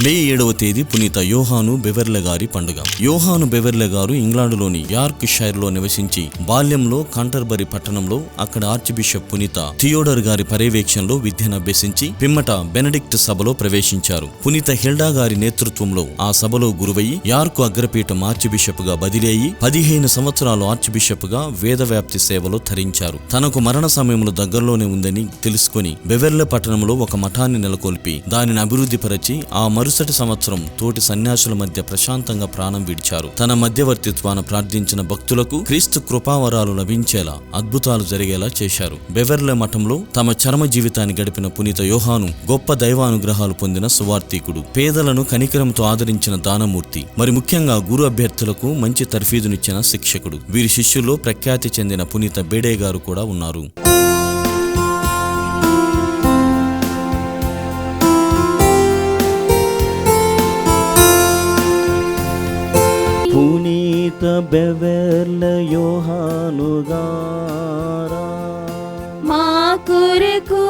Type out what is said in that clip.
మే 7వ తేదీ పునీత యోహాను బెవెర్లే గారి పండుగ. యోహాను బెవెర్లే గారు ఇంగ్లాండులోని యార్క్ షైర్ లో నివసించి బాల్యంలో కంటర్బరీ పట్టణంలో అక్కడ ఆర్చ్ బిషప్ పునీత థియోడర్ గారి పర్యవేక్షణలో విద్యను అభ్యసించి పిమ్మట బెనడిక్ట్ సభలో ప్రవేశించారు. పునీత హిల్డా గారి నేతృత్వంలో ఆ సభలో గురువయ్యి యార్కు అగ్రపీఠం ఆర్చ్ బిషప్ గా బదిలీ అయ్యి 15 సంవత్సరాలు ఆర్చ్ బిషప్ గా వేదవ్యాప్తి సేవలో ధరించారు. తనకు మరణ సమయంలో దగ్గరలోనే ఉందని తెలుసుకుని బెవెర్లే పట్టణంలో ఒక మఠాన్ని నెలకొల్పి దానిని అభివృద్ధిపరచి ఆ మరుసటి సంవత్సరం తోటి సన్యాసుల మధ్య ప్రశాంతంగా ప్రాణం విడిచారు. తన మధ్యవర్తిత్వాన ప్రార్థించిన భక్తులకు క్రీస్తు కృపావరాలు లభించేలా అద్భుతాలు జరిగేలా చేశారు. బెవెర్లే మఠంలో తమ చరమ జీవితాన్ని గడిపిన పునీత యోహాను గొప్ప దైవానుగ్రహాలు పొందిన సువార్థికుడు, పేదలను కనికరంతో ఆదరించిన దానమూర్తి, మరి ముఖ్యంగా గురు అభ్యర్థులకు మంచి తర్ఫీదునిచ్చిన శిక్షకుడు. వీరి శిష్యుల్లో ప్రఖ్యాతి చెందిన పునీత బేడే గారు కూడా ఉన్నారు. పునీత బెవెర్లే యోహాను గారా మా కొరకు